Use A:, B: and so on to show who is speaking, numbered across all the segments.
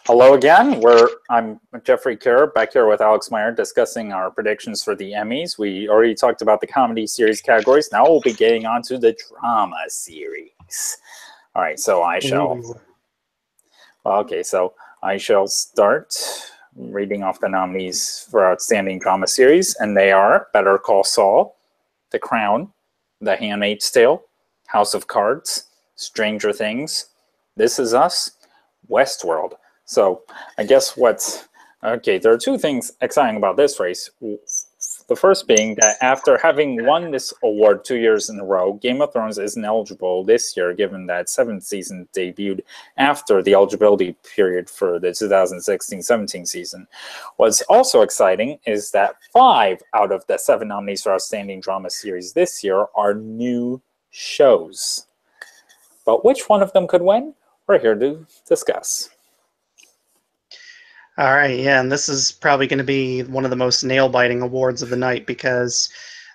A: Hello again. I'm Jeffrey Kerr, back here with Alex Meyer discussing our predictions for the Emmys. We already talked about the comedy series categories. Now we'll be getting on to the drama series. All right, so I shall start reading off the nominees for Outstanding Drama Series, and they are Better Call Saul, The Crown, The Handmaid's Tale, House of Cards, Stranger Things, This Is Us, Westworld. So I guess there are two things exciting about this race. The first being that after having won this award 2 years in a row, Game of Thrones isn't eligible this year, given that seventh season debuted after the eligibility period for the 2016-17 season. What's also exciting is that 5 out of the 7 nominees for Outstanding Drama Series this year are new shows. But which one of them could win? We're here to discuss.
B: All right, yeah, and this is probably going to be one of the most nail-biting awards of the night because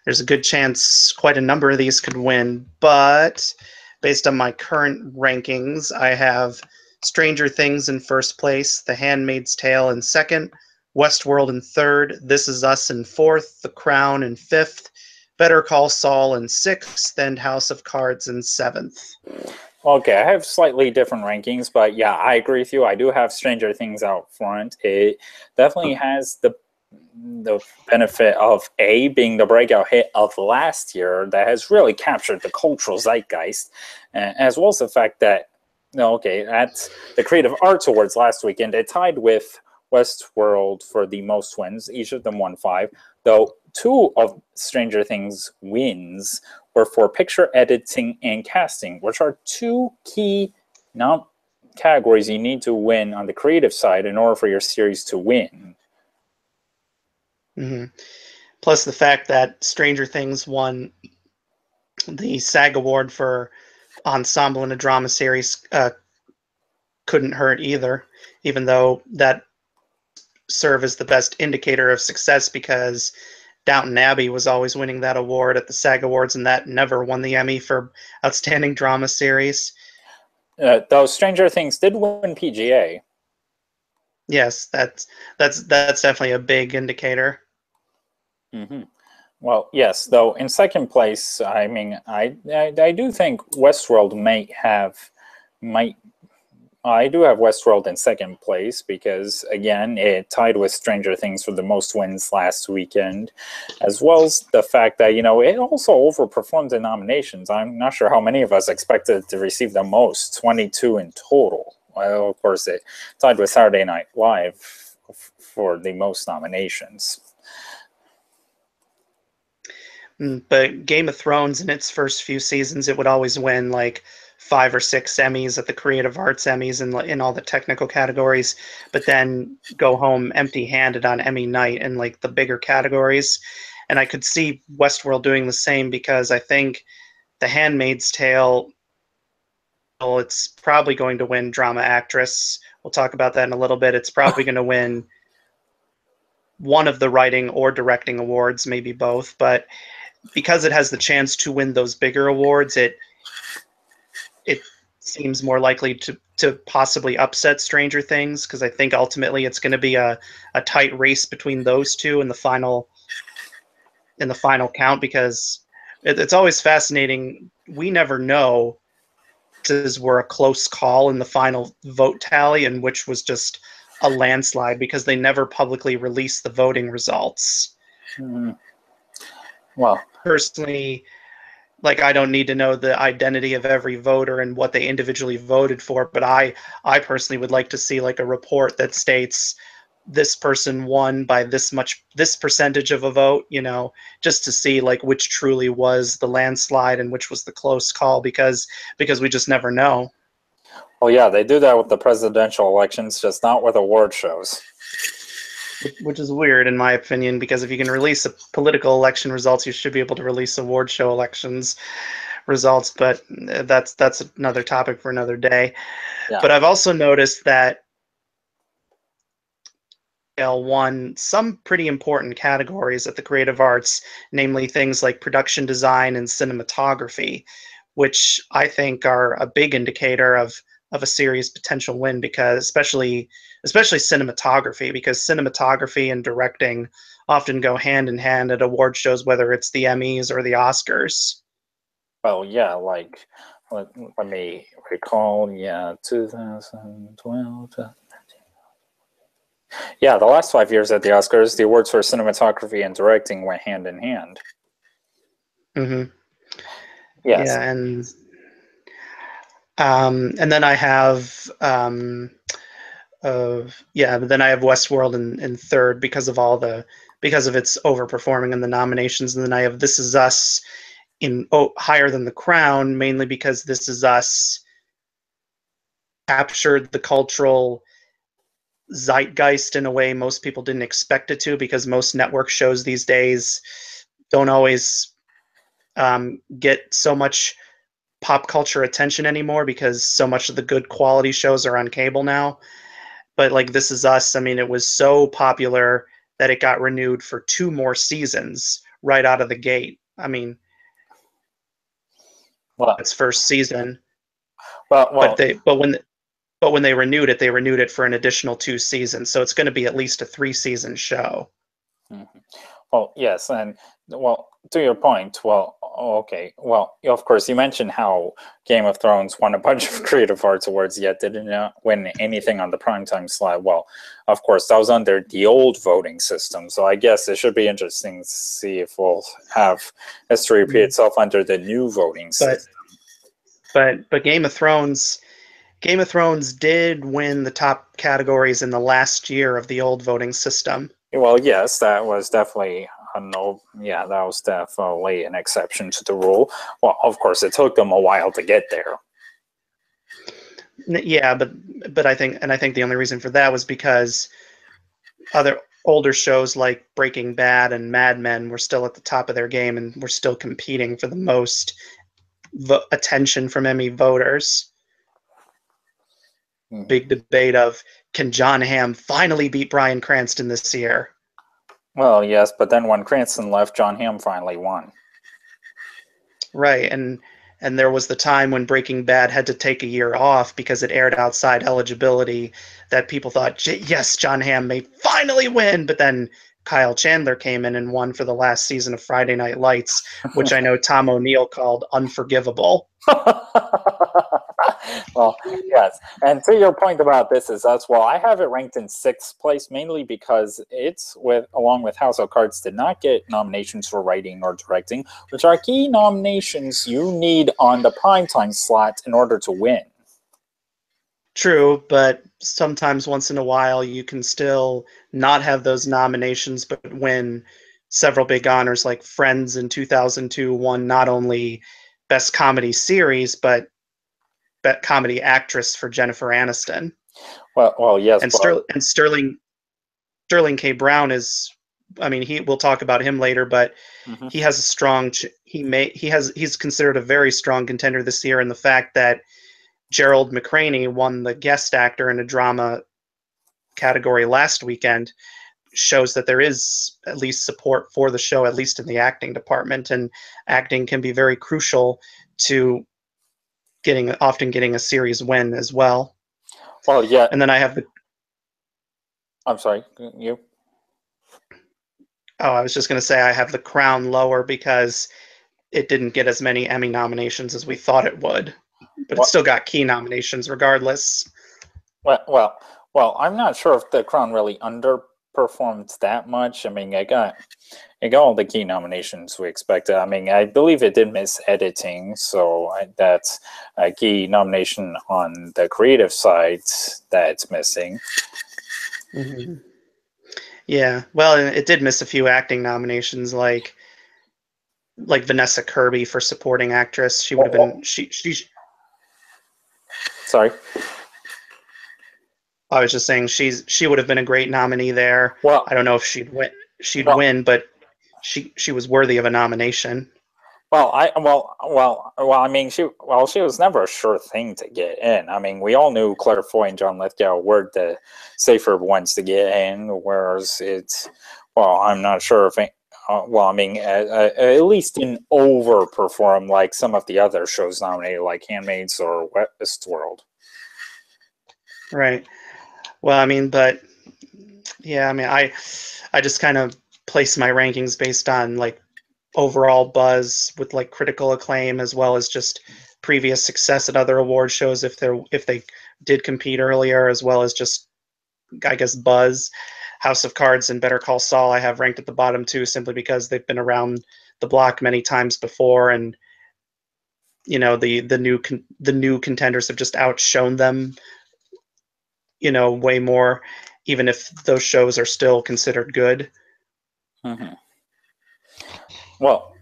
B: there's a good chance quite a number of these could win, but based on my current rankings, I have Stranger Things in first place, The Handmaid's Tale in second, Westworld in third, This Is Us in fourth, The Crown in fifth, Better Call Saul in sixth, and House of Cards in seventh.
A: Okay, I have slightly different rankings, but yeah, I agree with you. I do have Stranger Things out front. It definitely has the benefit of being the breakout hit of last year that has really captured the cultural zeitgeist, as well as the fact that at the Creative Arts Awards last weekend, it tied with Westworld for the most wins. Each of them won 5, though 2 of Stranger Things wins were for picture editing and casting, which are 2 key categories you need to win on the creative side in order for your series to win.
B: Mm-hmm. Plus the fact that Stranger Things won the SAG Award for Ensemble in a Drama Series couldn't hurt either, even though that serve as the best indicator of success because Downton Abbey was always winning that award at the SAG Awards, and that never won the Emmy for Outstanding Drama Series.
A: Though Stranger Things did win PGA.
B: Yes, that's definitely a big indicator.
A: Mm-hmm. Well, yes, though in second place, I mean, I do think Westworld I do have Westworld in second place because, again, it tied with Stranger Things for the most wins last weekend, as well as the fact that, it also overperformed the nominations. I'm not sure how many of us expected to receive the most, 22 in total. Well, of course, it tied with Saturday Night Live for the most nominations.
B: But Game of Thrones, in its first few seasons, it would always win, 5 or 6 Emmys at the Creative Arts Emmys and in all the technical categories, but then go home empty-handed on Emmy night in the bigger categories. And I could see Westworld doing the same because I think The Handmaid's Tale, it's probably going to win Drama Actress. We'll talk about that in a little bit. It's probably going to win one of the writing or directing awards, maybe both, but because it has the chance to win those bigger awards, it seems more likely to possibly upset Stranger Things because I think ultimately it's going to be a tight race between those two in the final count because it's always fascinating. We never know if were a close call in the final vote tally and which was just a landslide because they never publicly release the voting results.
A: Mm-hmm. Well,
B: personally, I don't need to know the identity of every voter and what they individually voted for, but I personally would like to see a report that states this person won by this percentage of a vote, just to see which truly was the landslide and which was the close call because we just never know.
A: Oh yeah, they do that with the presidential elections, just not with award shows.
B: Which is weird in my opinion, because if you can release a political election results, you should be able to release award show elections results, but that's another topic for another day. Yeah. But I've also noticed that won some pretty important categories at the Creative Arts, namely things like production design and cinematography, which I think are a big indicator of of a series potential win, because especially cinematography, because cinematography and directing often go hand in hand at award shows, whether it's the Emmys or the Oscars.
A: Well, yeah, like let me recall. Yeah, 2012. Yeah, the last 5 years at the Oscars, the awards for cinematography and directing went hand in hand.
B: Mm-hmm.
A: Yes.
B: Yeah, and then I have but then I have Westworld in third because of its overperforming in the nominations, and then I have This Is Us in higher than The Crown, mainly because This Is Us captured the cultural zeitgeist in a way most people didn't expect it to, because most network shows these days don't always get so much pop culture attention anymore, because so much of the good quality shows are on cable now. But like This Is Us, I mean, it was so popular that it got renewed for 2 more seasons right out of the gate. I mean,
A: Well,
B: its first season,
A: well,
B: but when they renewed it for an additional 2 seasons. So it's going to be at least a 3-season show.
A: mhm. Well, yes, and well, to your point, well, okay, well, of course, you mentioned how Game of Thrones won a bunch of Creative Arts Awards, yet did not win anything on the primetime slot. Well, of course, that was under the old voting system, so I guess it should be interesting to see if we'll have history repeat itself under the new voting
B: But
A: system.
B: but Game of Thrones did win the top categories in the last year of the old voting system.
A: Well, yes, that was definitely a no. Yeah, that was definitely an exception to the rule. Well, of course, it took them a while to get there.
B: Yeah, but I think the only reason for that was because other older shows like Breaking Bad and Mad Men were still at the top of their game and were still competing for the most attention from Emmy voters.
A: Mhm.
B: Big debate of, can John Hamm finally beat Bryan Cranston this year?
A: Well, yes, but then when Cranston left, John Hamm finally won.
B: Right, and there was the time when Breaking Bad had to take a year off because it aired outside eligibility, that people thought, yes, John Hamm may finally win, but then Kyle Chandler came in and won for the last season of Friday Night Lights, which I know Tom O'Neill called unforgivable.
A: Well, yes, and to your point about This Is Us, well, I have it ranked in 6th place mainly because it's along with House of Cards, did not get nominations for writing or directing, which are key nominations you need on the primetime slot in order to win.
B: True, but sometimes once in a while you can still not have those nominations but win several big honors, like Friends in 2002 won not only Best Comedy Series, but Best Comedy Actress for Jennifer Aniston.
A: Well, yes,
B: And
A: but
B: Sterling K. Brown is, I mean, we'll talk about him later, but
A: mhm.
B: he has a strong he's considered a very strong contender this year, and the fact that Gerald McCraney won the guest actor in a drama category last weekend shows that there is at least support for the show, at least in the acting department, and acting can be very crucial to often getting a series win as well.
A: Well, yeah.
B: And then I have
A: I'm sorry, you.
B: I was just going to say I have The Crown lower because it didn't get as many Emmy nominations as we thought it would, but it
A: Well,
B: still got key nominations regardless.
A: well, I'm not sure if The Crown really underperformed that much. I mean, it got all the key nominations we expected. I mean, I believe it did miss editing, so that's a key nomination on the creative side that's missing.
B: Mm-hmm. Yeah, well, it did miss a few acting nominations, like Vanessa Kirby for supporting actress. She would have been
A: Sorry.
B: I was just saying she would have been a great nominee there.
A: Well,
B: I don't know if she'd win. She'd
A: well,
B: win, but she was worthy of a nomination.
A: I mean, she was never a sure thing to get in. I mean, we all knew Claire Foy and John Lithgow were the safer ones to get in, whereas I'm not sure if I mean, at least didn't overperform like some of the other shows nominated, like Handmaids or Westworld.
B: Right. Well, I mean, but yeah, I mean, I just kind of place my rankings based on like overall buzz with like critical acclaim as well as just previous success at other award shows if they did compete earlier, as well as just I guess buzz. House of Cards and Better Call Saul I have ranked at the bottom too, simply because they've been around the block many times before, and the new contenders have just outshone them, way more, even if those shows are still considered good.
A: Hmm. Well,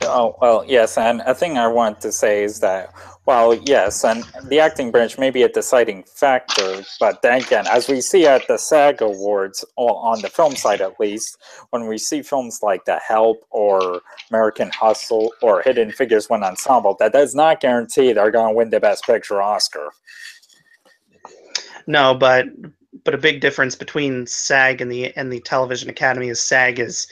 A: yes, and a thing I want to say is that, well, yes, and the acting branch may be a deciding factor, but then again, as we see at the SAG Awards, or on the film side at least, when we see films like The Help or American Hustle or Hidden Figures One Ensemble, that does not guarantee they're going to win the Best Picture Oscar.
B: No, but a big difference between SAG and the Television Academy is SAG is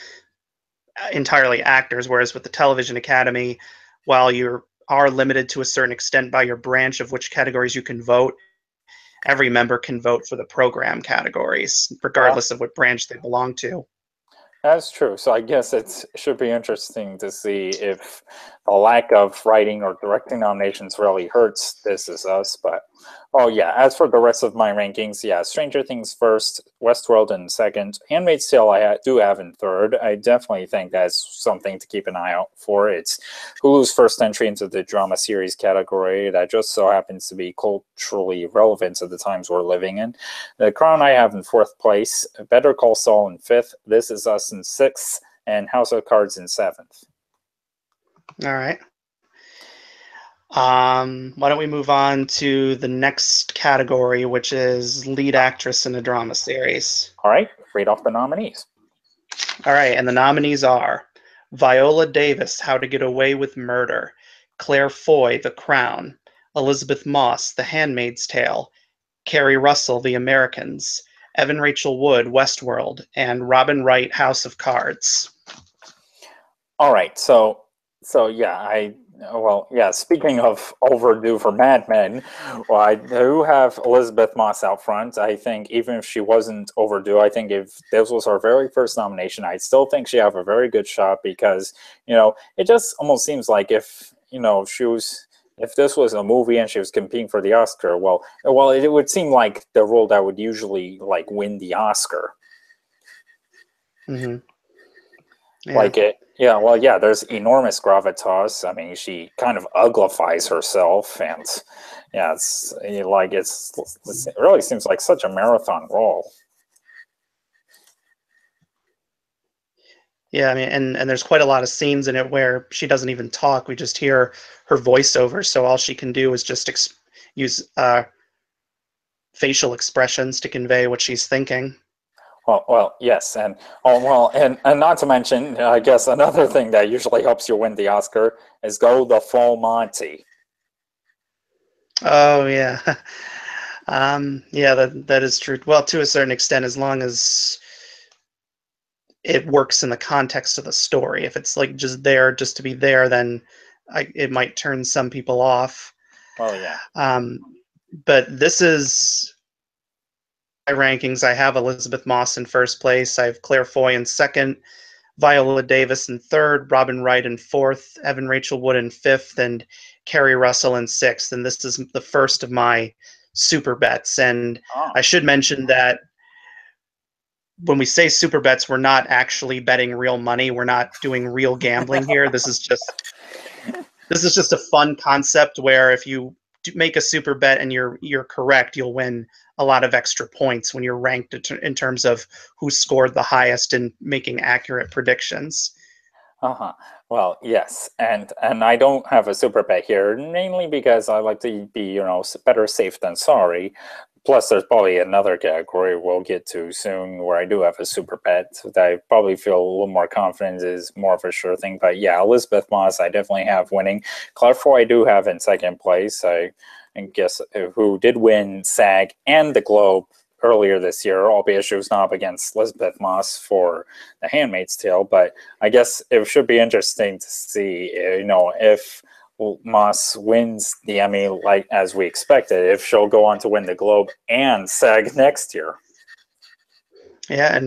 B: entirely actors, whereas with the Television Academy, while you are limited to a certain extent by your branch of which categories you can vote, every member can vote for the program categories,
A: Well,
B: regardless of what branch they belong to.
A: that's true. So I guess it should be interesting to see if the lack of writing or directing nominations really hurts This Is Us. But, oh yeah, as for the rest of my rankings, yeah, Stranger Things first, Westworld in second, Handmaid's Tale do have in third. I definitely think that's something to keep an eye out for. It's Hulu's first entry into the drama series category that just so happens to be culturally relevant to the times we're living in. The Crown I have in fourth place, Better Call Saul in fifth, This Is Us in sixth, and House of Cards in seventh.
B: All right. Why don't we move on to the next category, which is lead actress in a drama series?
A: All right, read off the nominees.
B: All right, and the nominees are Viola Davis, How to Get Away with Murder; Claire Foy, The Crown; Elizabeth Moss, The Handmaid's Tale; Kerry Russell, The Americans; Evan Rachel Wood, Westworld; and Robin Wright, House of Cards.
A: All right, so yeah, speaking of overdue for Mad Men, well, I do have Elizabeth Moss out front. I think even if she wasn't overdue, I think if this was her very first nomination, I still think she have a very good shot because, it just almost seems like if this was a movie and she was competing for the Oscar, well, it would seem like the role that would usually like win the Oscar.
B: Mm-hmm. Yeah.
A: Like it, yeah, well, yeah, there's enormous gravitas. I mean, she kind of uglifies herself, and yeah, it really seems like such a marathon role.
B: Yeah, I mean, and there's quite a lot of scenes in it where she doesn't even talk. We just hear her voiceover, so all she can do is just use facial expressions to convey what she's thinking.
A: Well, yes, and and not to mention, I guess another thing that usually helps you win the Oscar is go the full Monty.
B: Oh yeah, yeah, that is true. Well, to a certain extent, as long as it works in the context of the story. If it's like just there just to be there, then it might turn some people off.
A: Well, yeah.
B: Um, but this is my rankings. I have Elizabeth Moss in first place. I have Claire Foy in second, Viola Davis in third, Robin Wright in fourth, Evan Rachel Wood in fifth, and Kerry Russell in sixth. And this is the first of my super bets. And
A: Oh.
B: I should mention that when we say super bets, we're not actually betting real money. We're not doing real gambling here. This is just a fun concept where if you make a super bet and you're correct, you'll win a lot of extra points when you're ranked in terms of who scored the highest in making accurate predictions.
A: Uh-huh. Well, yes, and I don't have a super bet here, mainly because I like to be, better safe than sorry. Plus, there's probably another category we'll get to soon where I do have a super bet that I probably feel a little more confident is more of a sure thing. But yeah, Elizabeth Moss, I definitely have winning. Claire Foy, I do have in second place. I guess who did win SAG and the Globe earlier this year, albeit she was not up against Elizabeth Moss for The Handmaid's Tale. But I guess it should be interesting to see, if Moss wins the Emmy like as we expected, if she'll go on to win the Globe and SAG next year.
B: Yeah,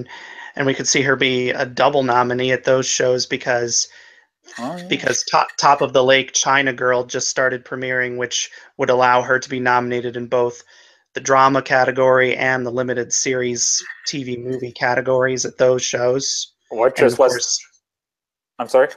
B: and we could see her be a double nominee at those shows because Top of the Lake China Girl just started premiering, which would allow her to be nominated in both the drama category and the limited series TV movie categories at those shows.
A: What
B: And
A: just
B: of
A: was?
B: course,
A: I'm sorry.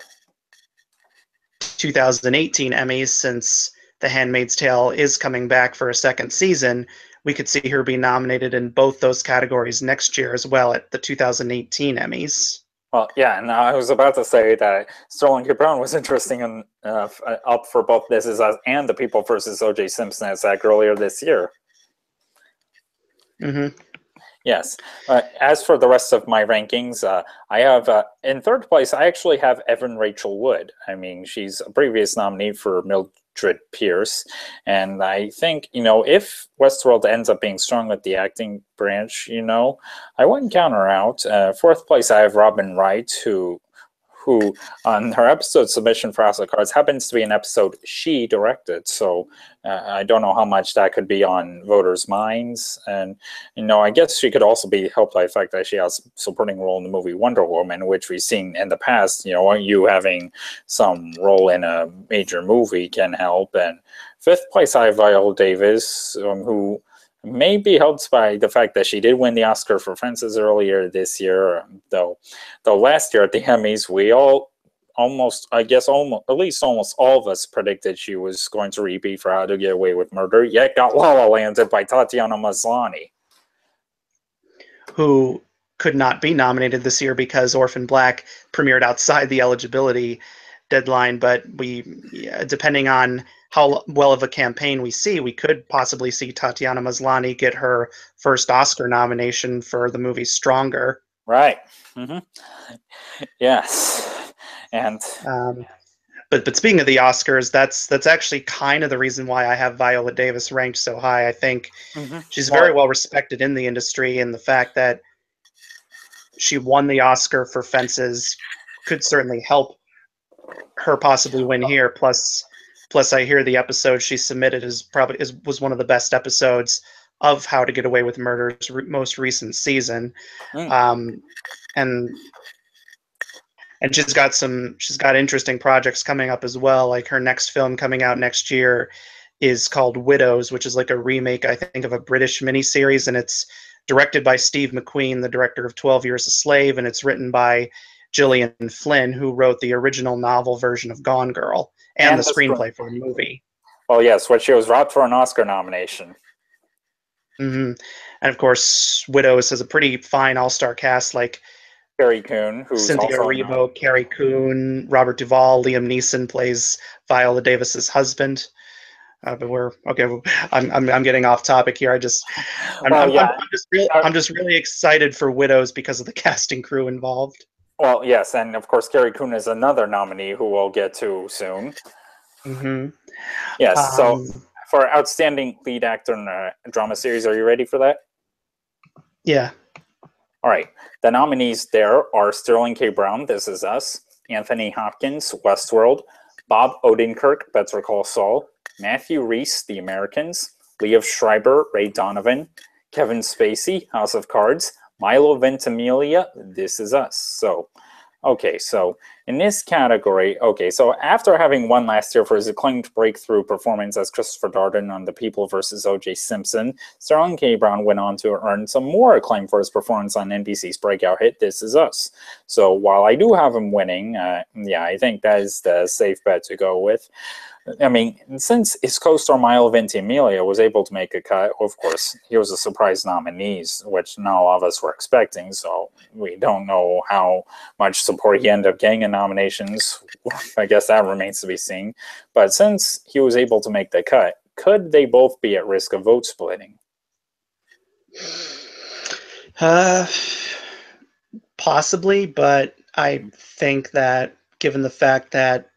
B: 2018 Emmys, since The Handmaid's Tale is coming back for a second season, we could see her be nominated in both those categories next year as well at the 2018 Emmys.
A: Well, yeah, and I was about to say that Sterling K. Brown was interesting and up for both This Is Us and The People versus O.J. Simpson at SAG earlier this year.
B: Mm-hmm.
A: Yes. As for the rest of my rankings, I have in third place, I actually have Evan Rachel Wood. I mean, she's a previous nominee for Mildred Pierce. And I think, if Westworld ends up being strong with the acting branch, I wouldn't count her out. Fourth place, I have Robin Wright, who on her episode submission for House of Cards happens to be an episode she directed. So I don't know how much that could be on voters' minds. And, I guess she could also be helped by the fact that she has a supporting role in the movie Wonder Woman, which we've seen in the past. You having some role in a major movie can help. And fifth place, I have Viola Davis, who may be helped by the fact that she did win the Oscar for Fences earlier this year, though last year at the Emmys, we all at least almost all of us predicted she was going to repeat for How to Get Away with Murder, yet got La La Landed by Tatiana Maslany,
B: who could not be nominated this year because Orphan Black premiered outside the eligibility deadline. But depending on how well of a campaign we see, we could possibly see Tatiana Maslany get her first Oscar nomination for the movie Stronger.
A: Right. Mm-hmm. Yes. And
B: but speaking of the Oscars, that's actually kind of the reason why I have Viola Davis ranked so high. I think she's very well respected in the industry, and the fact that she won the Oscar for Fences could certainly help her possibly win here. Plus, I hear the episode she submitted was one of the best episodes of How to Get Away with Murder's most recent season, and she's got interesting projects coming up as well. Like her next film coming out next year is called Widows, which is like a remake, I think, of a British miniseries, and it's directed by Steve McQueen, the director of 12 Years a Slave, and it's written by Gillian Flynn, who wrote the original novel version of Gone Girl and the screenplay for the movie.
A: Well, yes, which she was robbed for an Oscar nomination.
B: Mm-hmm. And of course, Widows has a pretty fine all-star cast like
A: Carrie Coon, who's
B: Cynthia Erivo, Carrie Coon, Robert Duvall, Liam Neeson plays Viola Davis's husband. But we're okay. I'm getting off topic here. I'm just really excited for Widows because of the casting crew involved.
A: Well, yes, and of course, Carrie Coon is another nominee who we'll get to soon.
B: Mm-hmm.
A: Yes. So for outstanding lead actor in a drama series, are you ready for that?
B: Yeah.
A: All right. The nominees there are Sterling K. Brown, This Is Us; Anthony Hopkins, Westworld; Bob Odenkirk, Better Call Saul; Matthew Rhys, The Americans; Liev Schreiber, Ray Donovan; Kevin Spacey, House of Cards; Milo Ventimiglia, This Is Us. So in this category, so after having won last year for his acclaimed breakthrough performance as Christopher Darden on The People versus O.J. Simpson, Sterling K. Brown went on to earn some more acclaim for his performance on NBC's breakout hit, This Is Us. So while I do have him winning, I think that is the safe bet to go with. I mean, since his co-star Milo Ventimiglia was able to make a cut, of course, he was a surprise nominee, which not a lot of us were expecting, so we don't know how much support he ended up getting in nominations. I guess that remains to be seen. But since he was able to make the cut, could they both be at risk of vote splitting?
B: Possibly, but I think that given the fact that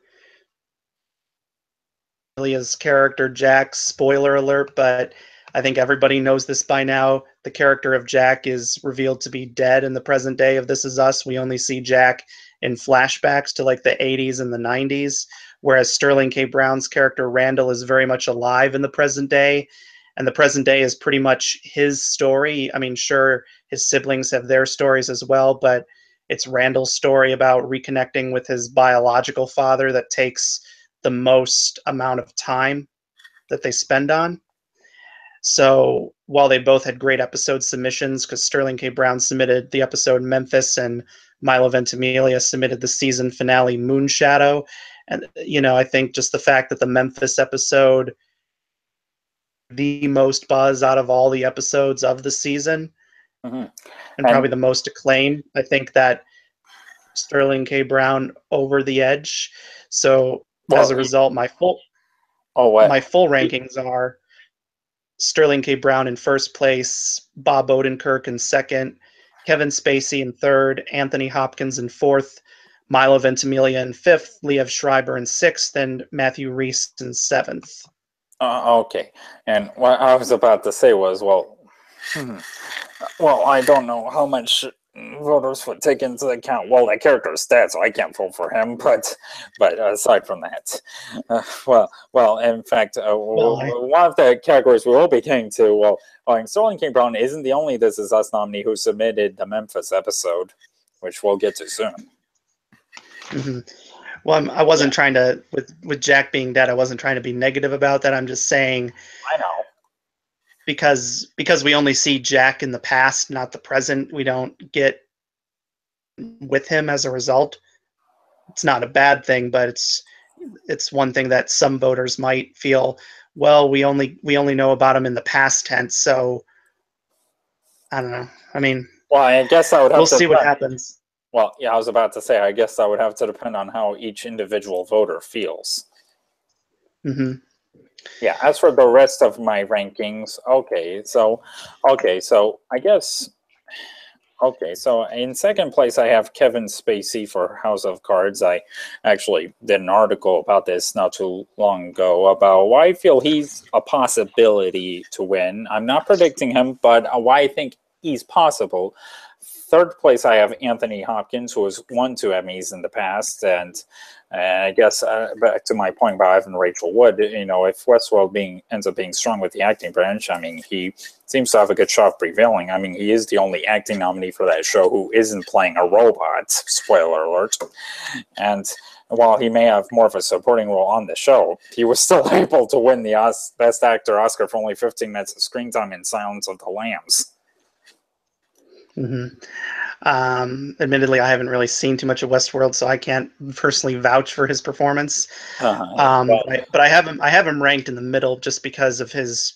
B: Amelia's character Jack, spoiler alert, but I think everybody knows this by now, the character of Jack is revealed to be dead in the present day of This Is Us. We only see Jack in flashbacks to like the 80s and the 90s, whereas Sterling K. Brown's character Randall is very much alive in the present day, and the present day is pretty much his story. I mean, sure, his siblings have their stories as well, but it's Randall's story about reconnecting with his biological father that takes the most amount of time that they spend on. So while they both had great episode submissions, because Sterling K. Brown submitted the episode Memphis and Milo Ventimiglia submitted the season finale Moonshadow. And, I think just the fact that the Memphis episode, the most buzz out of all the episodes of the season,
A: Mm-hmm.
B: and probably the most acclaimed, I think that Sterling K. Brown over the edge. So as a result, my full rankings are Sterling K. Brown in first place, Bob Odenkirk in second, Kevin Spacey in third, Anthony Hopkins in fourth, Milo Ventimiglia in fifth, Liev Schreiber in sixth, and Matthew Rhys in seventh.
A: Okay. And what I was about to say was, well, I don't know how much voters would take into account, well, the character's stats, so I can't vote for him, but aside from that, in fact, one of the categories we will be getting to, Sterling K. Brown isn't the only This Is Us nominee who submitted the Memphis episode, which we'll get to soon.
B: Mm-hmm. Well, I wasn't trying to, with Jack being dead, I wasn't trying to be negative about that. I'm just saying,
A: I know.
B: Because we only see Jack in the past, not the present, we don't get with him as a result. It's not a bad thing, but it's one thing that some voters might feel, well, we only know about him in the past tense, so I don't know. I mean,
A: I guess I would have
B: we'll see what happens.
A: Well, yeah, I was about to say, I guess that would have to depend on how each individual voter feels.
B: Mm-hmm.
A: Yeah, as for the rest of my rankings, so I guess, so in second place, I have Kevin Spacey for House of Cards. I actually did an article about this not too long ago about why I feel he's a possibility to win. I'm not predicting him, but why I think he's possible. Third place, I have Anthony Hopkins, who has won 2 Emmys in the past, and I guess back to my point about Ivan Rachel Wood, if Westworld ends up being strong with the acting branch, I mean, he seems to have a good shot of prevailing. I mean, he is the only acting nominee for that show who isn't playing a robot, spoiler alert. And while he may have more of a supporting role on the show, he was still able to win the Best Actor Oscar for only 15 minutes of screen time in Silence of the Lambs.
B: Mm-hmm. Admittedly, I haven't really seen too much of Westworld, so I can't personally vouch for his performance. But I have him ranked in the middle just because of his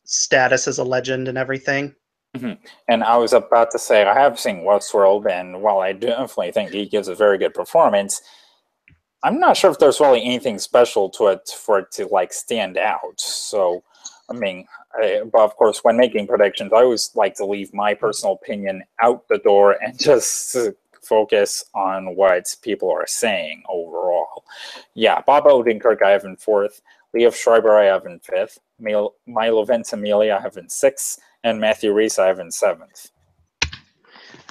B: status as a legend and everything.
A: Mm-hmm. And I was about to say, I have seen Westworld, and while I definitely think he gives a very good performance, I'm not sure if there's really anything special to it for it to stand out. So, I mean, but of course, when making predictions, I always like to leave my personal opinion out the door and just focus on what people are saying overall. Yeah, Bob Odenkirk I have in fourth, Liev Schreiber I have in fifth, Milo Ventimiglia I have in sixth, and Matthew Rhys I have in seventh.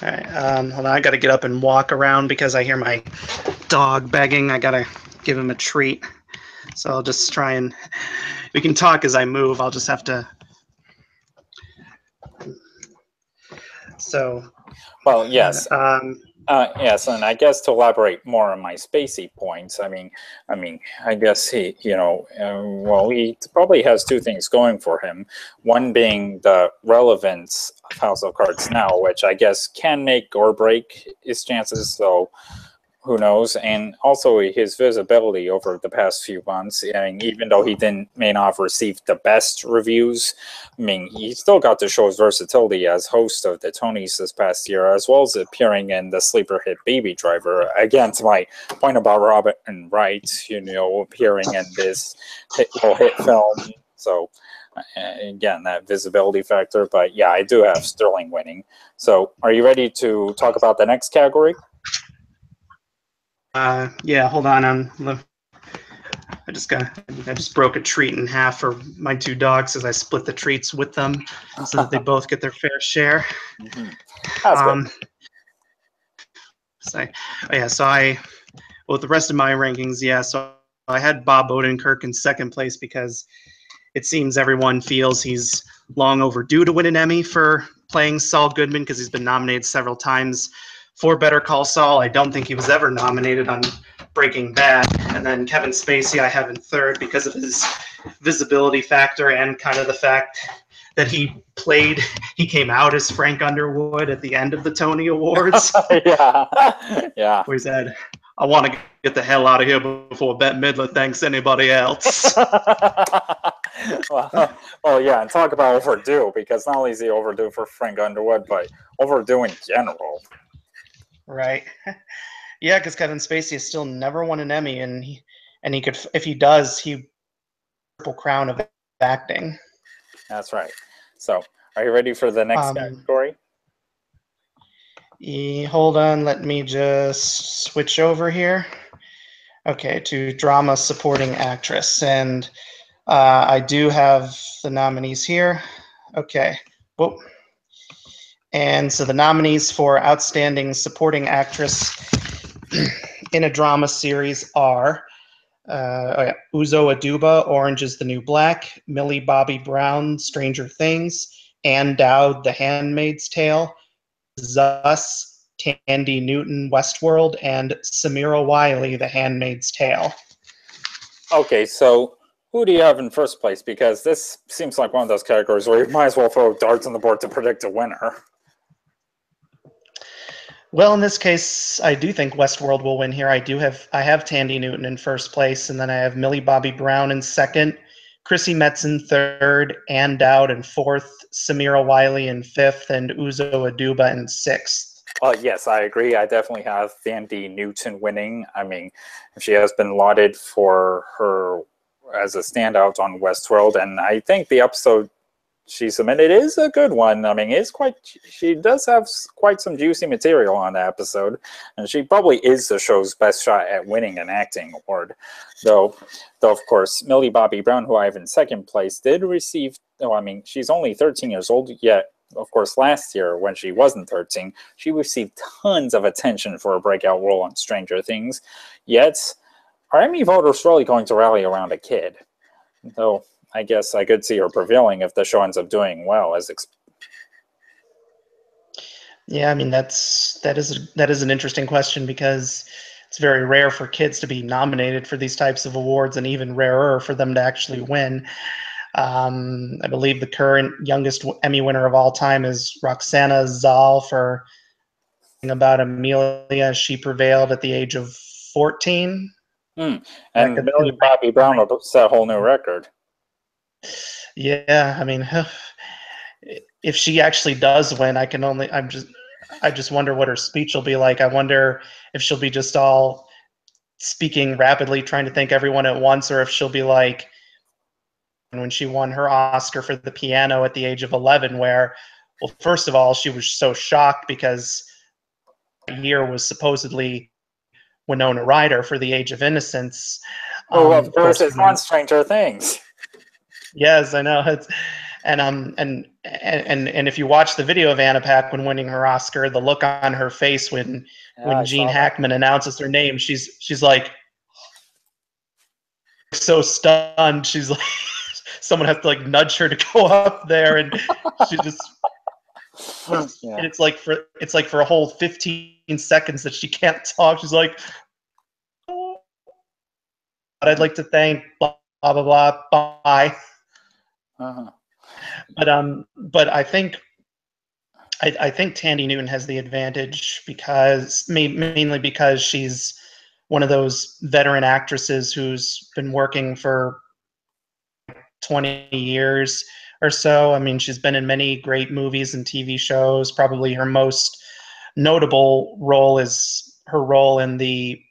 B: All right, hold on, I got to get up and walk around because I hear my dog begging. I got to give him a treat. So I'll just try and, we can talk as I move. I'll just have to. So.
A: Well, yes. Yes, and I guess to elaborate more on my Spacey points, I guess he, he probably has 2 things going for him. One being the relevance of House of Cards now, which I guess can make or break his chances. So who knows? And also his visibility over the past few months. I mean, even though he may not have received the best reviews, I mean, he still got to show his versatility as host of the Tonys this past year, as well as appearing in the sleeper hit Baby Driver. Again, to my point about Robin Wright, appearing in this hit film. So again, that visibility factor. But yeah, I do have Sterling winning. So are you ready to talk about the next category?
B: Yeah, hold on. I just broke a treat in half for my 2 dogs as I split the treats with them so that they both get their fair share.
A: Mm-hmm. That's good.
B: So with the rest of my rankings, so I had Bob Odenkirk in second place because it seems everyone feels he's long overdue to win an Emmy for playing Saul Goodman because he's been nominated several times for Better Call Saul. I don't think he was ever nominated on Breaking Bad. And then Kevin Spacey I have in third because of his visibility factor and kind of the fact that he came out as Frank Underwood at the end of the Tony Awards.
A: Yeah.
B: Where he said, I want to get the hell out of here before Bette Midler thanks anybody else.
A: well, yeah, and talk about overdue, because not only is he overdue for Frank Underwood, but overdue in general.
B: Right. Yeah, because Kevin Spacey has still never won an Emmy, and he could, if he does, he triple crown of acting.
A: That's right. So, are you ready for the next category?
B: Hold on, let me just switch over here. Okay, to drama supporting actress, and I do have the nominees here. Okay, whoa. And so the nominees for outstanding supporting actress in a drama series are Uzo Aduba, Orange is the New Black, Millie Bobby Brown, Stranger Things, Ann Dowd, The Handmaid's Tale, Zus, Tandy Newton, Westworld, and Samira Wiley, The Handmaid's Tale.
A: Okay, so who do you have in first place? Because this seems like one of those categories where you might as well throw darts on the board to predict a winner.
B: Well, in this case, I do think Westworld will win here. I have Tandy Newton in first place, and then I have Millie Bobby Brown in second, Chrissy Metz in third, Ann Dowd in fourth, Samira Wiley in fifth, and Uzo Aduba in sixth.
A: Yes, I agree. I definitely have Tandy Newton winning. I mean, she has been lauded for her as a standout on Westworld, and I think the episode she submitted is a good one. I mean, she does have quite some juicy material on the episode, and she probably is the show's best shot at winning an acting award. Though of course, Millie Bobby Brown, who I have in second place, did receive, I mean, she's only 13 years old, yet, of course, last year, when she wasn't 13, she received tons of attention for a breakout role on Stranger Things. Yet, are Emmy voters really going to rally around a kid? Though, I guess I could see her prevailing if the show ends up doing well.
B: Yeah, I mean, that is an interesting question, because it's very rare for kids to be nominated for these types of awards, and even rarer for them to actually win. I believe the current youngest Emmy winner of all time is Roxana Zal for about Amelia. She prevailed at the age of 14.
A: And Millie Bobby Brown will set a whole new record.
B: Yeah, I mean, if she actually does win, I just wonder what her speech will be like. I wonder if she'll be just all speaking rapidly, trying to thank everyone at once, or if she'll be like when she won her Oscar for the piano at the age of 11, where, well, first of all, she was so shocked because that year was supposedly Winona Ryder for The Age of Innocence.
A: Oh, of course, it's on Stranger Things.
B: Yes, I know. And if you watch the video of Anna Paquin winning her Oscar, the look on her face when Gene Hackman announces her name, she's like so stunned. She's like, someone has to like nudge her to go up there, and she just and it's like for a whole 15 seconds that she can't talk. She's like, oh, I'd like to thank blah blah blah bye. But I think Tandy Newton has the advantage mainly because she's one of those veteran actresses who's been working for 20 years or so. I mean, she's been in many great movies and TV shows. Probably her most notable role is her role in the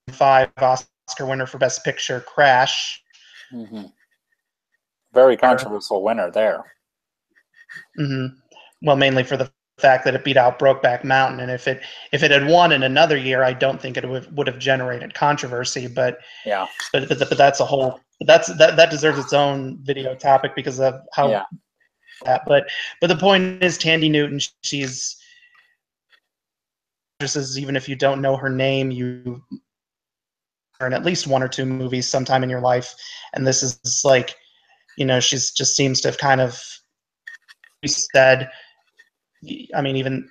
B: 5 Oscar winner for Best Picture, Crash.
A: Very controversial winner there.
B: Well, mainly for the fact that it beat out Brokeback Mountain, and if it had won in another year, I don't think it would have generated controversy. But
A: yeah,
B: but that's a whole that deserves its own video topic because of how that. But the point is, Tandy Newton, she's even if you don't know her name, you in at least one or two movies sometime in your life, and this is like, she's just seems to have kind of said. I mean, even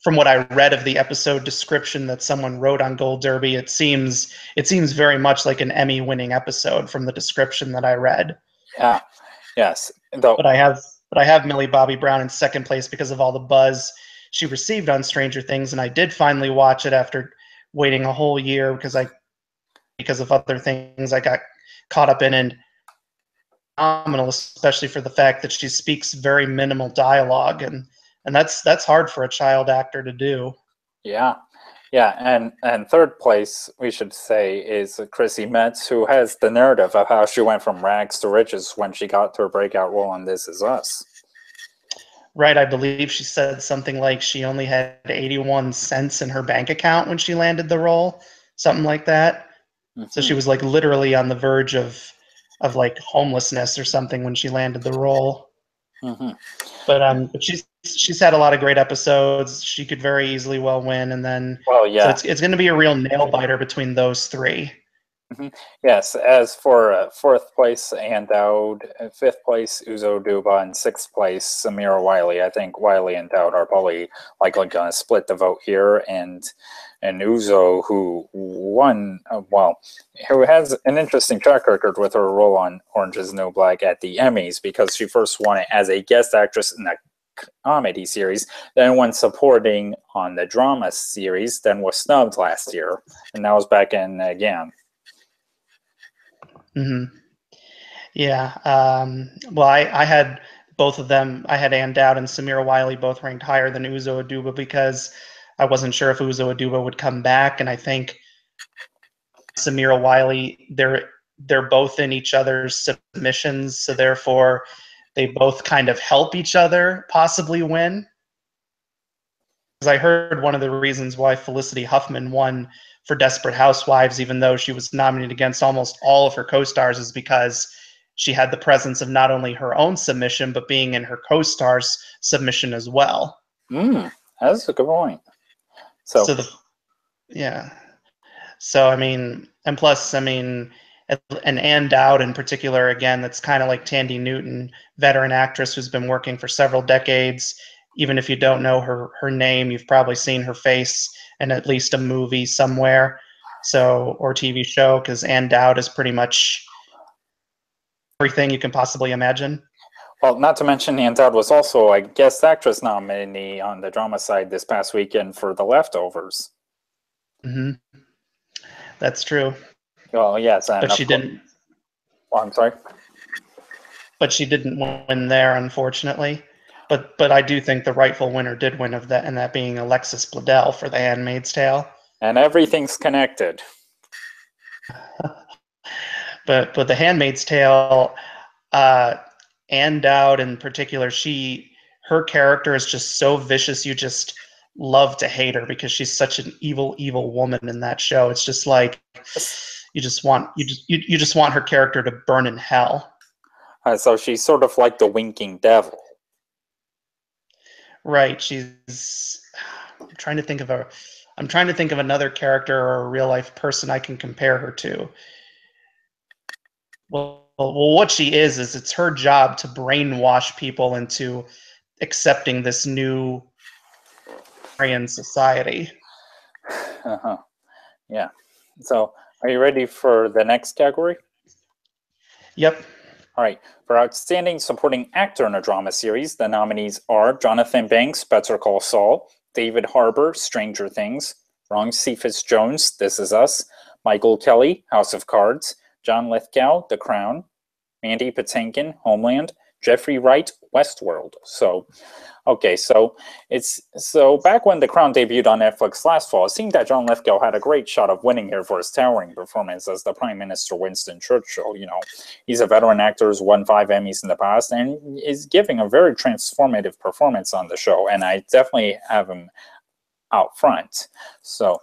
B: from what I read of the episode description that someone wrote on Gold Derby, it seems very much like an Emmy-winning episode from the description that I read.
A: Yeah. Yes. Though.
B: But I have Millie Bobby Brown in second place because of all the buzz she received on Stranger Things, and I did finally watch it after waiting a whole year because of other things I got caught up in, and phenomenal, especially for the fact that she speaks very minimal dialogue, and that's hard for a child actor to do.
A: Yeah. Yeah, and third place, we should say, is Chrissy Metz, who has the narrative of how she went from rags to riches when she got her breakout role on This Is Us.
B: Right, I believe she said something like she only had 81 cents in her bank account when she landed the role, something like that. Mm-hmm. So she was like literally on the verge of like homelessness or something when she landed the role.
A: Mm-hmm.
B: But she's had a lot of great episodes. She could very easily well win, and then so it's going to be a real nail biter between those three.
A: Mm-hmm. Yes. As for fourth place, Ann Dowd, fifth place, Uzo Aduba, and sixth place, Samira Wiley. I think Wiley and Dowd are probably likely going to split the vote here, and Uzo, who won, who has an interesting track record with her role on Orange Is the New Black at the Emmys, because she first won it as a guest actress in a comedy series, then won supporting on the drama series, then was snubbed last year, and now is back in again.
B: Mm-hmm. Yeah. Well, I had both of them. I had Ann Dowd and Samira Wiley both ranked higher than Uzo Aduba because I wasn't sure if Uzo Aduba would come back, and I think Samira Wiley, they're both in each other's submissions, so therefore they both kind of help each other possibly win. Because I heard one of the reasons why Felicity Huffman won for Desperate Housewives, even though she was nominated against almost all of her co-stars, is because she had the presence of not only her own submission, but being in her co-star's submission as well.
A: That's a good point.
B: So I mean, and plus, I mean, and Ann Dowd in particular, again, that's kind of like Tandy Newton, veteran actress who's been working for several decades. Even if you don't know her name, you've probably seen her face in at least a movie somewhere, or TV show, because Ann Dowd is pretty much everything you can possibly imagine.
A: Well, not to mention Ann Dowd was also a guest actress nominee on the drama side this past weekend for The Leftovers.
B: Mm-hmm. That's true.
A: Well, yes,
B: but she didn't.
A: Oh, I'm sorry.
B: But she didn't win there, unfortunately. But I do think the rightful winner did win of that, and that being Alexis Bledel for The Handmaid's Tale.
A: And everything's connected.
B: but The Handmaid's Tale, Ann Dowd in particular, her character is just so vicious. You just love to hate her because she's such an evil woman in that show. It's just like you just want her character to burn in hell.
A: So she's sort of like the winking devil.
B: Right. I'm trying to think of another character or a real life person I can compare her to. Well, what she is it's her job to brainwash people into accepting this new Aryan society.
A: Uh-huh. Yeah. So, are you ready for the next category?
B: Yep.
A: All right. For Outstanding Supporting Actor in a Drama Series, the nominees are Jonathan Banks, Better Call Saul, David Harbour, Stranger Things, Ron Cephas Jones, This Is Us, Michael Kelly, House of Cards, John Lithgow, The Crown, Mandy Patinkin, Homeland, Jeffrey Wright, Westworld. So back when The Crown debuted on Netflix last fall, it seemed that John Lithgow had a great shot of winning here for his towering performance as the Prime Minister Winston Churchill. He's a veteran actor who's won 5 Emmys in the past and is giving a very transformative performance on the show, and I definitely have him out front. So.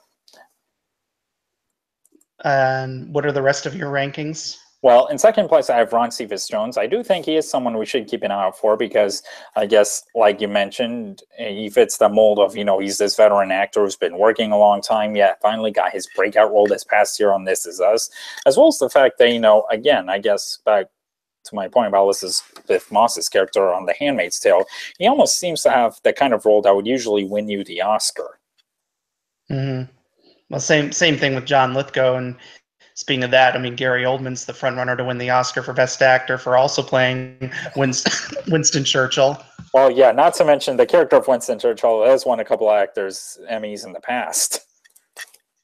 B: And what are the rest of your rankings?
A: Well, in second place, I have Ron Cephas Jones. I do think he is someone we should keep an eye out for because I guess, like you mentioned, he fits the mold of, he's this veteran actor who's been working a long time, yet finally got his breakout role this past year on This Is Us, as well as the fact that, again, I guess back to my point about Biff Moss's character on The Handmaid's Tale, he almost seems to have the kind of role that would usually win you the Oscar.
B: Mm-hmm. Well, same thing with John Lithgow. And speaking of that, I mean, Gary Oldman's the front runner to win the Oscar for Best Actor for also playing Winston Churchill.
A: Well, yeah, not to mention the character of Winston Churchill has won a couple of actors Emmys in the past.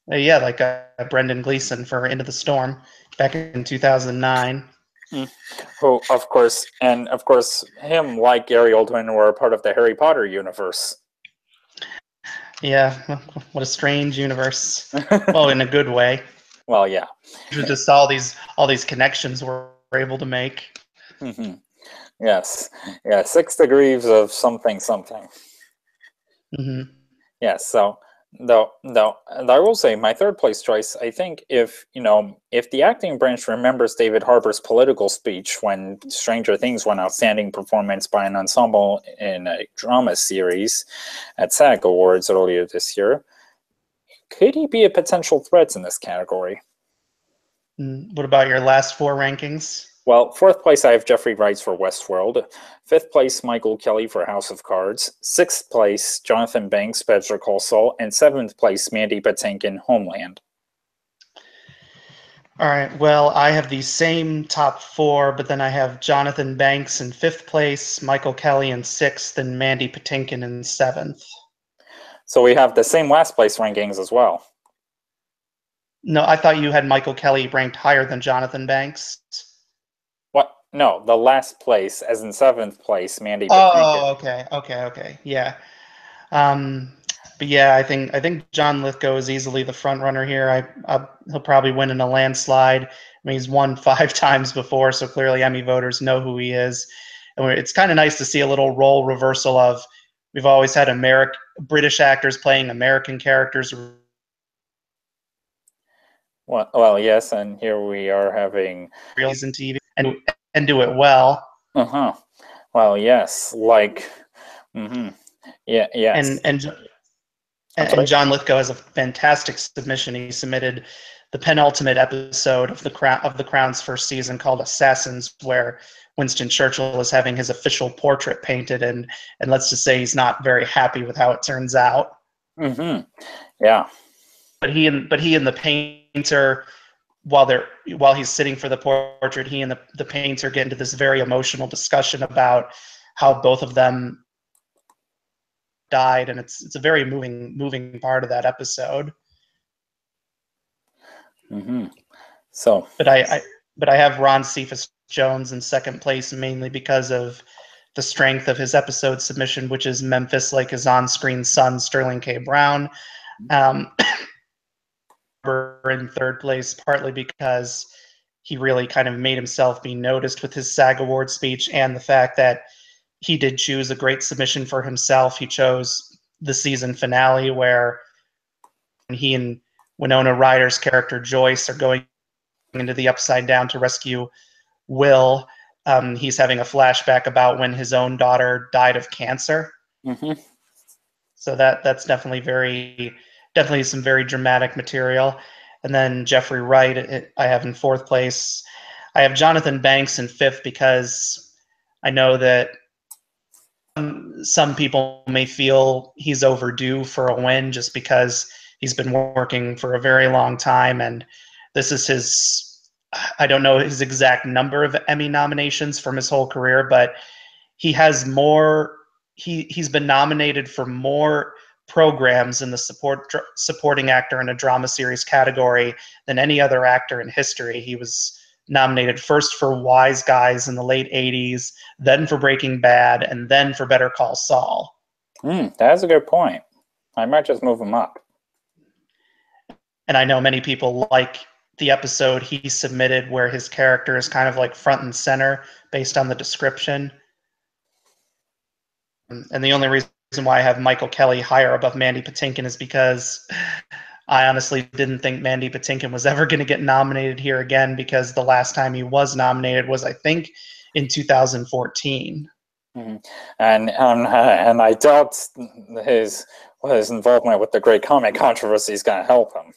B: Yeah, like Brendan Gleeson for Into the Storm back in 2009.
A: Who, of course, him, like Gary Oldman, were a part of the Harry Potter universe.
B: Yeah, what a strange universe. Well, in a good way.
A: Well, yeah.
B: Just all these connections we're able to make.
A: Mm-hmm. Yes. Yeah, 6 degrees of something.
B: Mm-hmm.
A: Yes, so though I will say my third place choice, I think if the acting branch remembers David Harbour's political speech when Stranger Things won outstanding performance by an ensemble in a drama series at SAG Awards earlier this year, could he be a potential threat in this category?
B: What about your last 4 rankings?
A: Well, 4th place, I have Jeffrey Wright for Westworld. 5th place, Michael Kelly for House of Cards. 6th place, Jonathan Banks, Better Call Saul. And 7th place, Mandy Patinkin, Homeland.
B: All right, well, I have the same top 4, but then I have Jonathan Banks in 5th place, Michael Kelly in 6th, and Mandy Patinkin in 7th.
A: So we have the same last place rankings as well.
B: No, I thought you had Michael Kelly ranked higher than Jonathan Banks.
A: What? No, the last place, as in 7th place, Mandy Patinkin.
B: Oh, okay, yeah. But yeah, I think John Lithgow is easily the front runner here. He'll probably win in a landslide. I mean, he's won 5 times before, so clearly Emmy voters know who he is. And it's kind of nice to see a little role reversal of we've always had British actors playing American characters.
A: Well, yes, and here we are having
B: Season TV and do it well.
A: Well, yes, like, yeah, yes.
B: And John Lithgow has a fantastic submission. He submitted the penultimate episode of the Crown's first season called Assassins, where Winston Churchill is having his official portrait painted, and let's just say he's not very happy with how it turns out.
A: Yeah.
B: But he and the painter, while he's sitting for the portrait, he and the painter get into this very emotional discussion about how both of them died, and it's a very moving part of that episode.
A: So,
B: but I have Ron Cephas Jones in 2nd place, mainly because of the strength of his episode submission, which is Memphis like his on-screen son, Sterling K. Brown. In 3rd place, partly because he really kind of made himself be noticed with his SAG Award speech, and the fact that he did choose a great submission for himself. He chose the season finale where he and Winona Ryder's character Joyce are going into the Upside Down to rescue Will. He's having a flashback about when his own daughter died of cancer. So that's definitely some very dramatic material. And then Jeffrey Wright, I have in 4th place. I have Jonathan Banks in 5th because I know that some people may feel he's overdue for a win just because he's been working for a very long time, and this is I don't know his exact number of Emmy nominations from his whole career, but he has more. He's been nominated for more programs in the supporting actor in a drama series category than any other actor in history. He was nominated first for Wise Guys in the late 80s, then for Breaking Bad, and then for Better Call Saul.
A: That's a good point. I might just move him up.
B: And I know many people like the episode he submitted where his character is kind of like front and center based on the description. And the only reason why I have Michael Kelly higher above Mandy Patinkin is because I honestly didn't think Mandy Patinkin was ever going to get nominated here again, because the last time he was nominated was, I think, in 2014.
A: Mm-hmm. And I doubt his involvement with the Great Comic controversy is going to help him.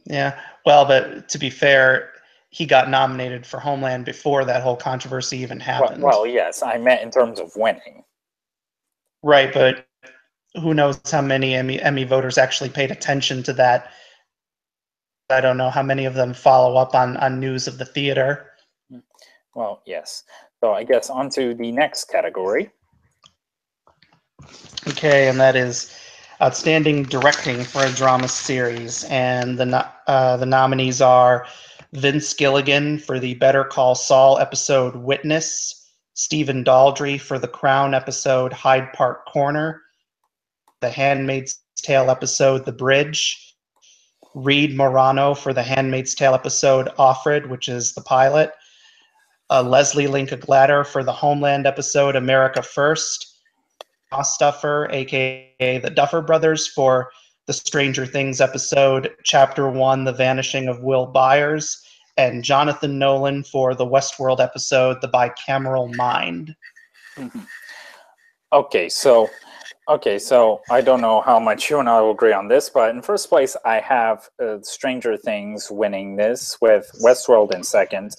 B: Yeah, well, but to be fair, he got nominated for Homeland before that whole controversy even happened.
A: Well, yes, I meant in terms of winning.
B: Right, but who knows how many Emmy voters actually paid attention to that. I don't know how many of them follow up on news of the theater.
A: Well, yes. So I guess on to the next category.
B: Okay, and that is Outstanding Directing for a Drama Series. And the nominees are Vince Gilligan for the Better Call Saul episode Witness, Stephen Daldry for the Crown episode Hyde Park Corner, The Handmaid's Tale episode The Bridge, Reed Morano for the Handmaid's Tale episode Offred, which is the pilot, Leslie Linka Glatter for the Homeland episode America First, Stuffer, aka the Duffer Brothers, for the Stranger Things episode Chapter 1, The Vanishing of Will Byers, and Jonathan Nolan for the Westworld episode The Bicameral Mind.
A: Mm-hmm. Okay, so I don't know how much you and I will agree on this, but in first place, I have Stranger Things winning this, with Westworld in second,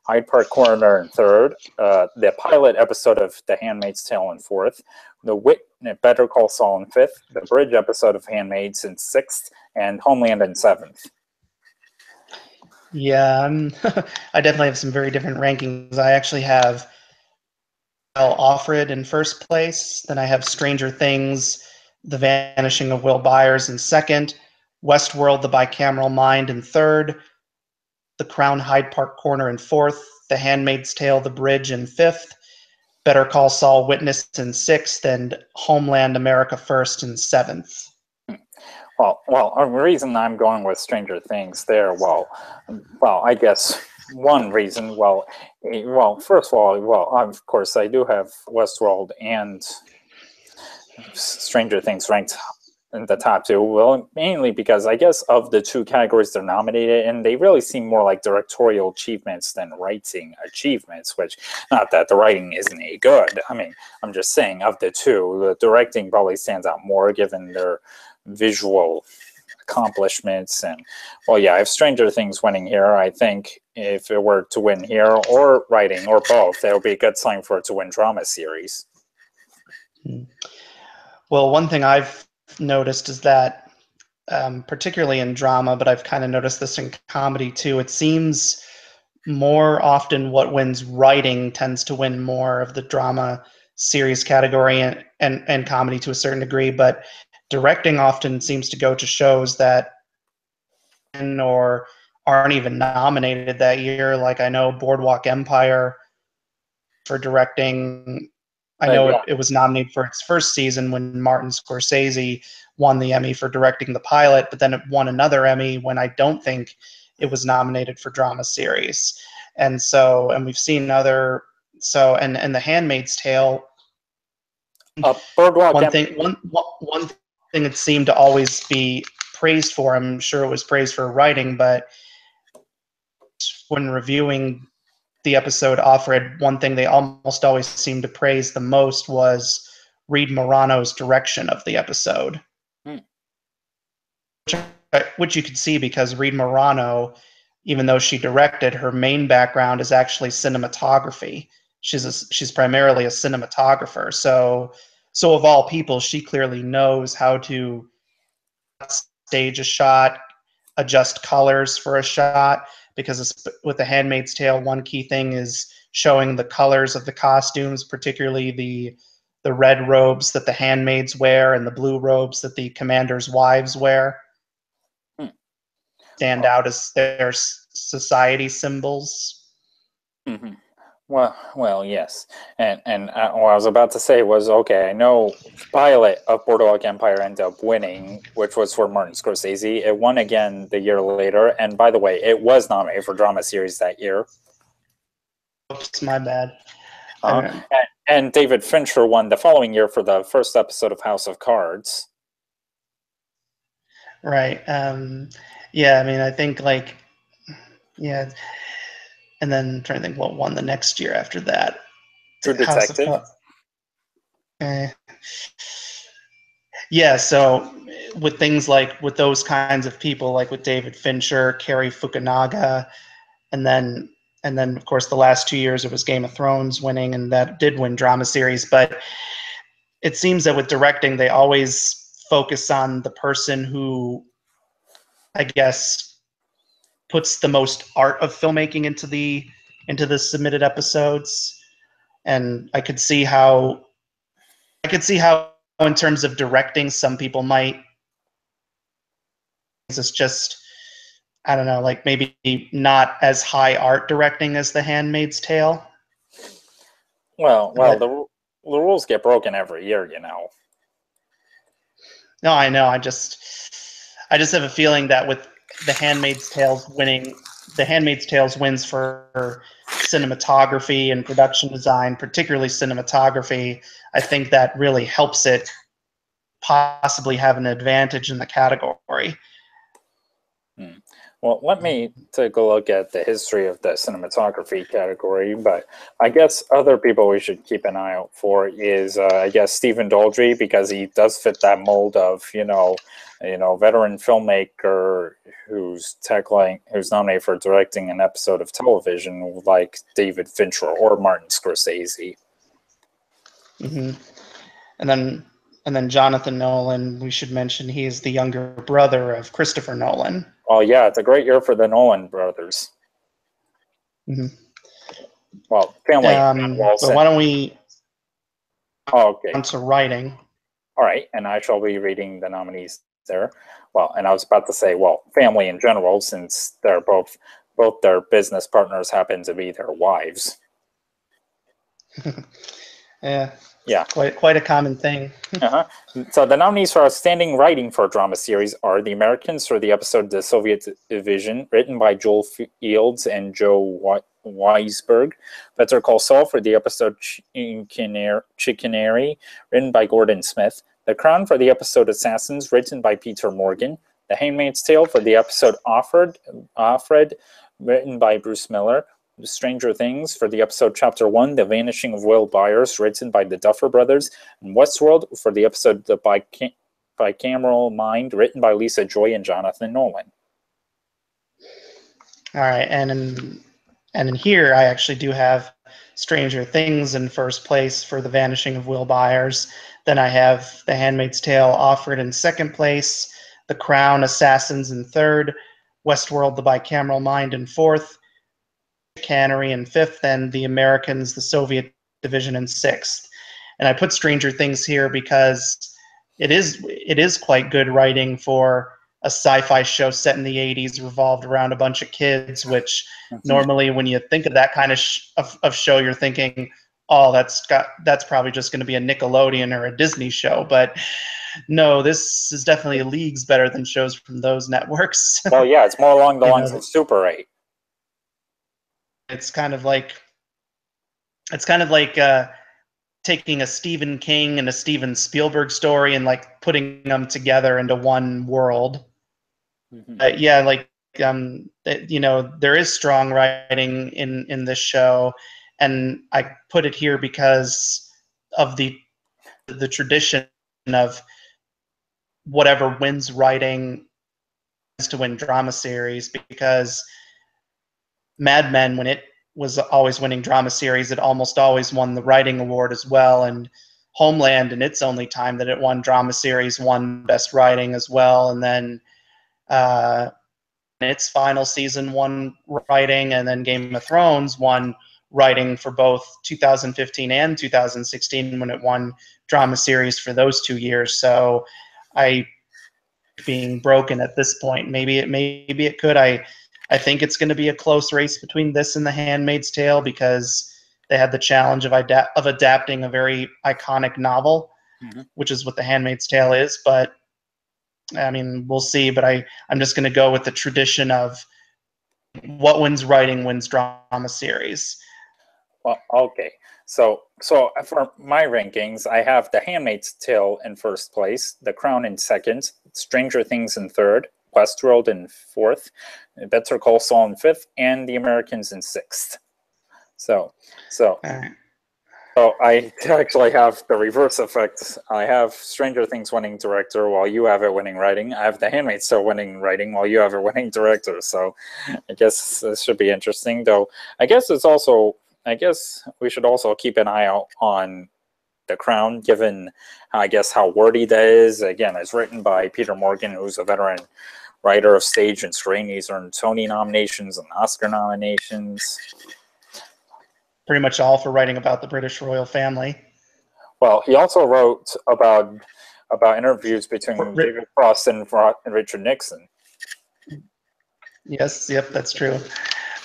A: Hyde Park Corner in third, the pilot episode of The Handmaid's Tale in fourth, Better Call Saul in fifth, the Bridge episode of Handmaids in sixth, and Homeland in seventh.
B: Yeah, I definitely have some very different rankings. I actually have Offred in first place. Then I have Stranger Things, The Vanishing of Will Byers in second, Westworld, The Bicameral Mind in third, The Crown Hyde Park Corner in fourth, The Handmaid's Tale, The Bridge in fifth, Better Call Saul Witness in sixth, and Homeland America First in seventh.
A: Well, a reason I'm going with Stranger Things there, well, I guess one reason, first of all, of course, I do have Westworld and Stranger Things ranked in the top two, well, mainly because I guess of the two categories they're nominated in, they really seem more like directorial achievements than writing achievements, which, not that the writing isn't any good. I mean, I'm just saying, of the two, the directing probably stands out more given their visual accomplishments. And, well, yeah, I have Stranger Things winning here. I think if it were to win here, or writing, or both, that would be a good sign for it to win drama series.
B: Well, one thing I've noticed is that, particularly in drama, but I've kind of noticed this in comedy too, it seems more often what wins writing tends to win more of the drama series category, and comedy to a certain degree, but directing often seems to go to shows that or aren't even nominated that year. Like, I know Boardwalk Empire for directing, I know it was nominated for its first season when Martin Scorsese won the Emmy for directing the pilot, but then it won another Emmy when I don't think it was nominated for drama series. And so, and we've seen other, so, and The Handmaid's Tale, one thing it seemed to always be praised for, I'm sure it was praised for writing, but when reviewing the episode Offred, one thing they almost always seemed to praise the most was Reed Morano's direction of the episode. Which you could see, because Reed Morano, even though she directed, her main background is actually cinematography. She's primarily a cinematographer. So of all people, she clearly knows how to stage a shot, adjust colors for a shot, because with The Handmaid's Tale, one key thing is showing the colors of the costumes, particularly the red robes that the handmaids wear and the blue robes that the commanders' wives wear. Stand out as their society symbols.
A: Mm-hmm. Well, yes, and what I was about to say was, okay, I know pilot of Boardwalk Empire ended up winning, which was for Martin Scorsese. It won again the year later, and by the way, it was nominated for drama series that year.
B: Oops, my bad.
A: And David Fincher won the following year for the first episode of House of Cards.
B: Right. Yeah, I mean, I think like, yeah, and then I'm trying to think what won the next year after that.
A: True
B: House of
A: Detective.
B: eh. Yeah, so with things like with those kinds of people, like with David Fincher, Cary Fukunaga, and then of course the last 2 years it was Game of Thrones winning, and that did win drama series. But it seems that with directing, they always focus on the person who, I guess, puts the most art of filmmaking into the submitted episodes. And I could see how in terms of directing, some people might, it's just, I don't know, like maybe not as high art directing as The Handmaid's Tale.
A: Well,
B: But
A: the rules get broken every year, you know.
B: no, I know. I just have a feeling that with The Handmaid's Tale's winning, The Handmaid's Tale's wins for cinematography and production design, particularly cinematography, I think that really helps it possibly have an advantage in the category.
A: Hmm. Well, let me take a look at the history of the cinematography category, but I guess other people we should keep an eye out for is, I guess, Stephen Daldry, because he does fit that mold of, veteran filmmaker who's nominated for directing an episode of television, like David Fincher or Martin Scorsese.
B: Mm-hmm. And then Jonathan Nolan, we should mention he's the younger brother of Christopher Nolan.
A: Oh yeah, it's a great year for the Nolan brothers.
B: Mm-hmm.
A: Well, family.
B: But why don't we
A: okay.
B: on to writing?
A: All right, and I shall be reading the nominees there. Well, and I was about to say, well, family in general, since they're both their business partners happen to be their wives.
B: Yeah, quite a common thing.
A: Uh-huh. So the nominees for Outstanding Writing for a Drama Series are The Americans for the episode The Soviet Division, written by Joel Fields and Joe Weisberg. Better Call Saul for the episode Chickenary, written by Gordon Smith. The Crown for the episode Assassins, written by Peter Morgan. The Handmaid's Tale for the episode Offred, written by Bruce Miller. Stranger Things for the episode Chapter 1, The Vanishing of Will Byers, written by the Duffer Brothers, and Westworld for the episode The Bicameral Mind, written by Lisa Joy and Jonathan Nolan.
B: All right, and in here I actually do have Stranger Things in first place for The Vanishing of Will Byers. Then I have The Handmaid's Tale Offred in second place, The Crown, Assassins in third, Westworld, The Bicameral Mind in fourth, Cannery in fifth, and The Americans, The Soviet Division in sixth. And I put Stranger Things here because it is quite good writing for a sci-fi show set in the 80s, revolved around a bunch of kids, which normally when you think of that kind of show, you're thinking, oh, that's probably just going to be a Nickelodeon or a Disney show. But no, this is definitely leagues better than shows from those networks.
A: Well, yeah, it's more along the lines of Super 8.
B: It's kind of like taking a Stephen King and a Steven Spielberg story and like putting them together into one world.
A: Mm-hmm.
B: Yeah, like there is strong writing in this show, and I put it here because of the tradition of whatever wins writing to win drama series, because Mad Men, when it was always winning drama series, it almost always won the writing award as well. And Homeland, in its only time that it won drama series, won best writing as well. And then its final season won writing, and then Game of Thrones won writing for both 2015 and 2016 when it won drama series for those 2 years. So being broken at this point, maybe it could. I think it's going to be a close race between this and The Handmaid's Tale, because they had the challenge of adapting a very iconic novel, mm-hmm. which is what The Handmaid's Tale is. But I mean, we'll see. But I'm just going to go with the tradition of what wins writing wins drama series.
A: Well, okay. So for my rankings, I have The Handmaid's Tale in first place, The Crown in second, Stranger Things in third, Westworld in fourth, Better Call Saul in fifth, and The Americans in sixth. So I actually have the reverse effect. I have Stranger Things winning director while you have it winning writing. I have The Handmaid's Tale winning writing while you have it winning director. So I guess this should be interesting. Though I guess we should also keep an eye out on The Crown, given how wordy that is. Again, it's written by Peter Morgan, who's a veteran writer of stage and screen. He's earned Tony nominations and Oscar nominations.
B: Pretty much all for writing about the British royal family.
A: Well, he also wrote about interviews between David Frost and Richard Nixon.
B: Yes, yep, that's true.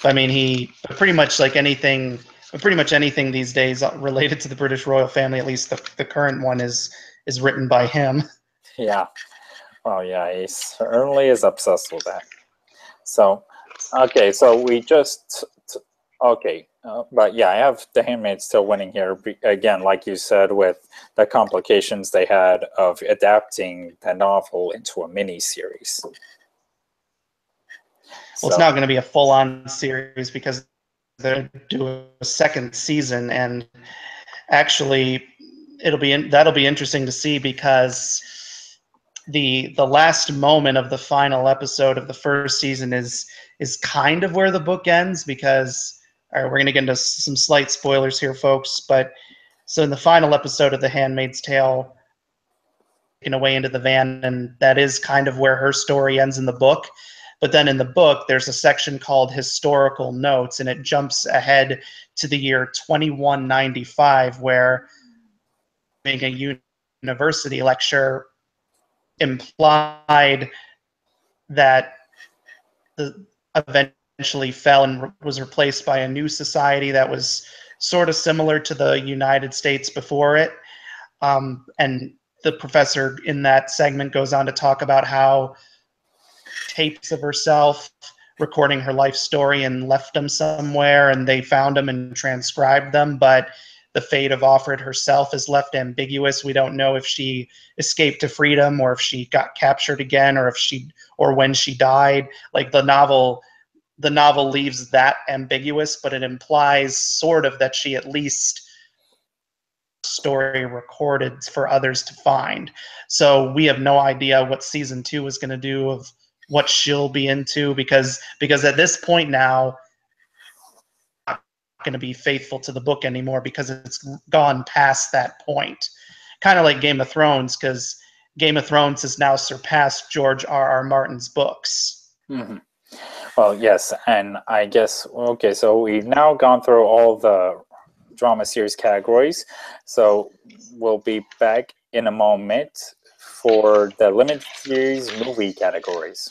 B: I mean, pretty much anything these days related to the British royal family, at least the current one, is written by him.
A: Yeah. Well, yeah, he certainly is obsessed with that. So, okay, so we just... Okay, but yeah, I have The Handmaid's Tale winning here. Again, like you said, with the complications they had of adapting the novel into a mini-series.
B: Well, it's not going to be a full-on series because they're doing a second season, and actually, that'll be interesting to see because the last moment of the final episode of the first season is kind of where the book ends because. All right, we're going to get into some slight spoilers here, folks. But so in the final episode of The Handmaid's Tale, taken away into the van, and that is kind of where her story ends in the book. But then in the book, there's a section called Historical Notes, and it jumps ahead to the year 2195, where being a university lecture implied that the event eventually fell and was replaced by a new society that was sort of similar to the United States before it. And the professor in that segment goes on to talk about how tapes of herself recording her life story and left them somewhere, and they found them and transcribed them, but the fate of Offred herself is left ambiguous. We don't know if she escaped to freedom or if she got captured again or when she died. Like the novel leaves that ambiguous, but it implies sort of that she at least story recorded for others to find. So we have no idea what season 2 is going to do, of what she'll be into, because at this point now, not going to be faithful to the book anymore because it's gone past that point. Kind of like Game of Thrones, because Game of Thrones has now surpassed George R.R. Martin's books.
A: Mm-hmm. Well, yes, and I guess, okay, so we've now gone through all the drama series categories, so we'll be back in a moment for the limited series movie categories.